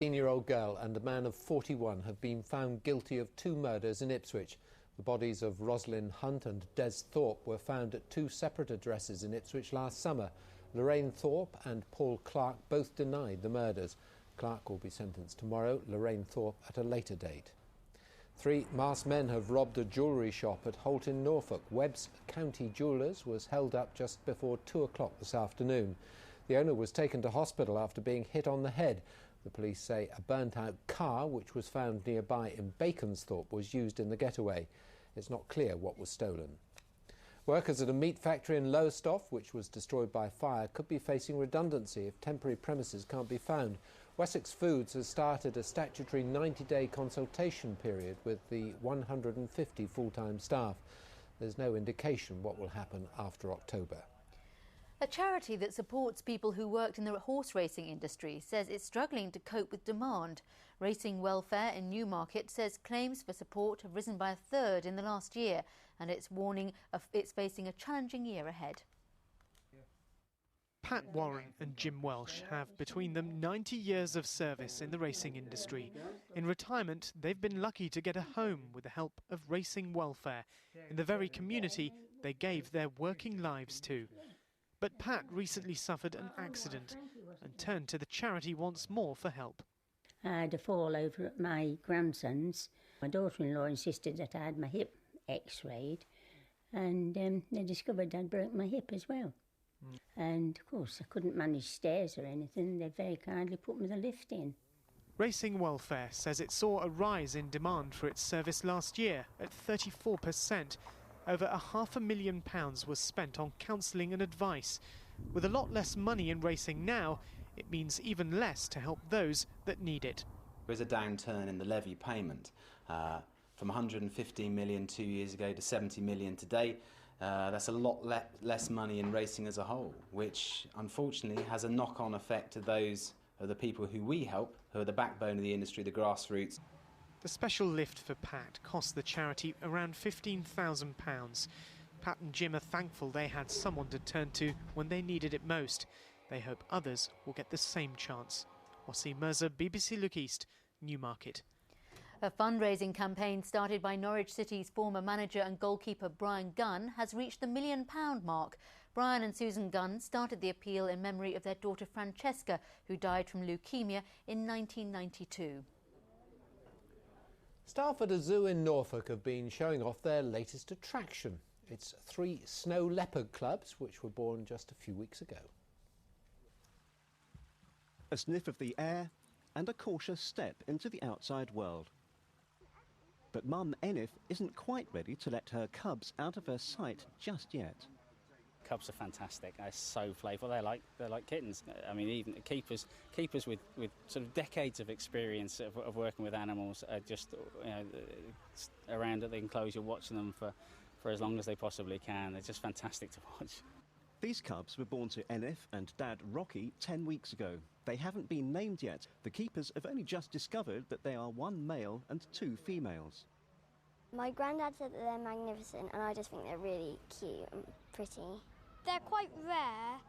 18-year-old girl and a man of 41 have been found guilty of 2 murders in Ipswich. The bodies of Rosalind Hunt and Des Thorpe were found at 2 separate addresses in Ipswich last summer. Lorraine Thorpe and Paul Clark both denied the murders. Clark will be sentenced tomorrow, Lorraine Thorpe at a later date. 3 masked men have robbed a jewellery shop at Holt in Norfolk. Webb's County Jewellers was held up just before 2 o'clock this afternoon. The owner was taken to hospital after being hit on the head. The police say a burnt-out car, which was found nearby in Baconsthorpe, was used in the getaway. It's not clear what was stolen. Workers at a meat factory in Lowestoft, which was destroyed by fire, could be facing redundancy if temporary premises can't be found. Wessex Foods has started a statutory 90-day consultation period with the 150 full-time staff. There's no indication what will happen after October. A charity that supports people who worked in the horse racing industry says it's struggling to cope with demand. Racing Welfare in Newmarkit says claims for support have risen by a third in the last year, and it's warning it's facing a challenging year ahead. Pat Warren and Jim Welsh have between them 90 years of service in the racing industry. In retirement, they've been lucky to get a home with the help of Racing Welfare in the very community they gave their working lives to. But Pat recently suffered an accident and turned to the charity once more for help. I had a fall over at my grandson's. My daughter-in-law insisted that I had my hip x-rayed, and they discovered I'd broke my hip as well. And of course I couldn't manage stairs or anything. They very kindly put me the lift in. Racing Welfare says it saw a rise in demand for its service last year at 34%. Over £500,000 was spent on counselling and advice. With a lot less money in racing now, it means even less to help those that need it. There's a downturn in the levy payment from 115 million 2 years ago to 70 million today. That's a lot less money in racing as a whole, which unfortunately has a knock-on effect to those of the people who we help, who are the backbone of the industry, the grassroots. The special lift for Pat cost the charity around £15,000. Pat and Jim are thankful they had someone to turn to when they needed it most. They hope others will get the same chance. Wasim Mirza, BBC Look East, Newmarket. A fundraising campaign started by Norwich City's former manager and goalkeeper Bryan has reached the £1 million mark. Bryan and Susan Gunn started the appeal in memory of their daughter Francesca, who died from leukemia in 1992. Staff at a zoo in Norfolk have been showing off their latest attraction. It's 3 snow leopard clubs, which were born just a few weeks ago. A sniff of the air and a cautious step into the outside world. But Mum Enif isn't quite ready to let her cubs out of her sight just yet. Cubs are fantastic. They're so playful. They're like kittens. I mean, even keepers with sort of decades of experience of working with animals are just around at the enclosure watching them for as long as they possibly can. They're just fantastic to watch. These cubs were born to Enif and Dad Rocky 10 weeks ago. They haven't been named yet. The keepers have only just discovered that they are 1 male and 2 females. My granddad said that they're magnificent, and I just think they're really cute and pretty. They're quite rare.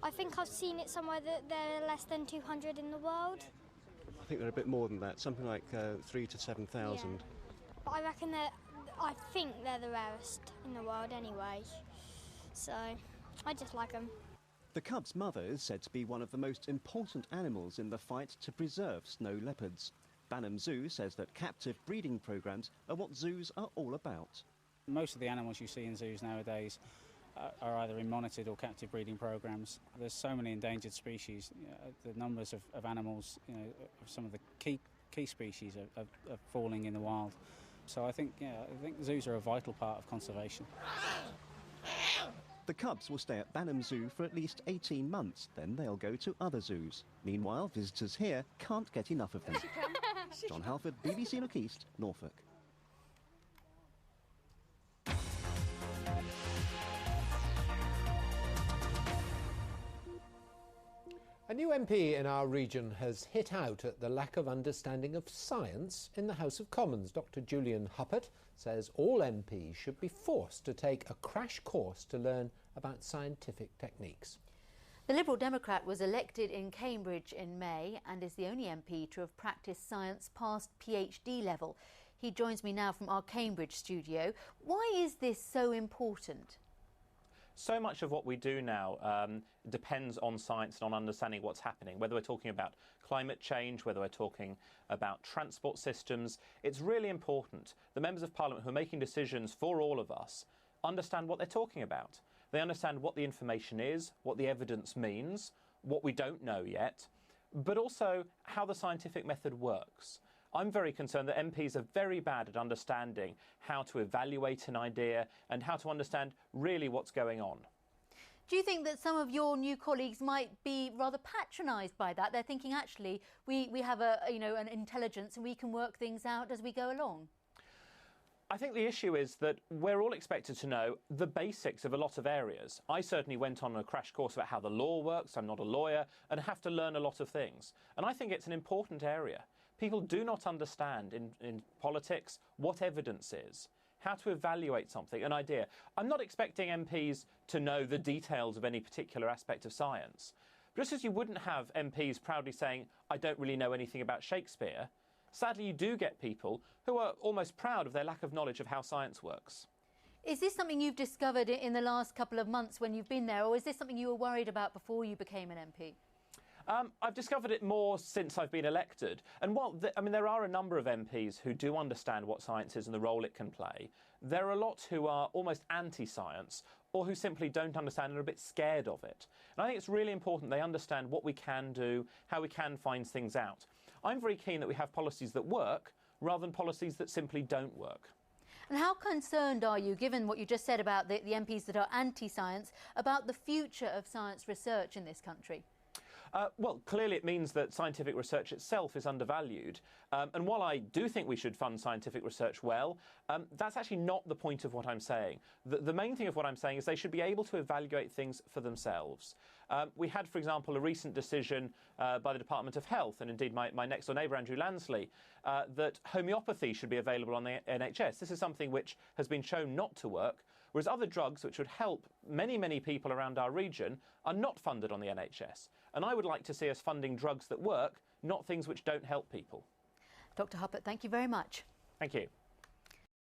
I think I've seen it somewhere that there are less than 200 in the world. I think they're a bit more than that, something like 3,000 to 7,000. Yeah. But I think they're the rarest in the world anyway. So I just like them. The cub's mother is said to be one of the most important animals in the fight to preserve snow leopards. Banham Zoo says that captive breeding programmes are what zoos are all about. Most of the animals you see in zoos nowadays are either in monitored or captive breeding programmes. There's so many endangered species. The numbers of animals, of some of the key species are falling in the wild. So I think zoos are a vital part of conservation. The cubs will stay at Banham Zoo for at least 18 months, then they'll go to other zoos. Meanwhile, visitors here can't get enough of them. John Halford, BBC Look East, Norfolk. A new MP in our region has hit out at the lack of understanding of science in the House of Commons. Dr. Julian Huppert says all MPs should be forced to take a crash course to learn about scientific techniques. The Liberal Democrat was elected in Cambridge in May and is the only MP to have practised science past PhD level. He joins me now from our Cambridge studio. Why is this so important? So much of what we do now depends on science and on understanding what's happening, whether we're talking about climate change, whether we're talking about transport systems. It's really important the members of Parliament who are making decisions for all of us understand what they're talking about. They understand what the information is, what the evidence means, what we don't know yet, but also how the scientific method works. I'm very concerned that MPs are very bad at understanding how to evaluate an idea and how to understand really what's going on. Do you think that some of your new colleagues might be rather patronised by that? They're thinking, actually, we have an intelligence and we can work things out as we go along. I think the issue is that we're all expected to know the basics of a lot of areas. I certainly went on a crash course about how the law works. I'm not a lawyer and have to learn a lot of things. And I think it's an important area. People do not understand in politics what evidence is, how to evaluate something, an idea. I'm not expecting MPs to know the details of any particular aspect of science. Just as you wouldn't have MPs proudly saying, I don't really know anything about Shakespeare, sadly you do get people who are almost proud of their lack of knowledge of how science works. Is this something you've discovered in the last couple of months when you've been there, or is this something you were worried about before you became an MP? I've discovered it more since I've been elected. And while there are a number of MPs who do understand what science is and the role it can play, there are a lot who are almost anti-science or who simply don't understand and are a bit scared of it. And I think it's really important they understand what we can do, how we can find things out. I'm very keen that we have policies that work rather than policies that simply don't work. And how concerned are you, given what you just said about the MPs that are anti-science, about the future of science research in this country? Well, clearly it means that scientific research itself is undervalued. And while I do think we should fund scientific research well, that's actually not the point of what I'm saying. The main thing of what I'm saying is they should be able to evaluate things for themselves. We had, for example, a recent decision by the Department of Health, and indeed my next-door neighbour, Andrew Lansley, that homeopathy should be available on the NHS. This is something which has been shown not to work, whereas other drugs which would help many, many people around our region are not funded on the NHS. And I would like to see us funding drugs that work, not things which don't help people. Dr. Huppert, thank you very much. Thank you.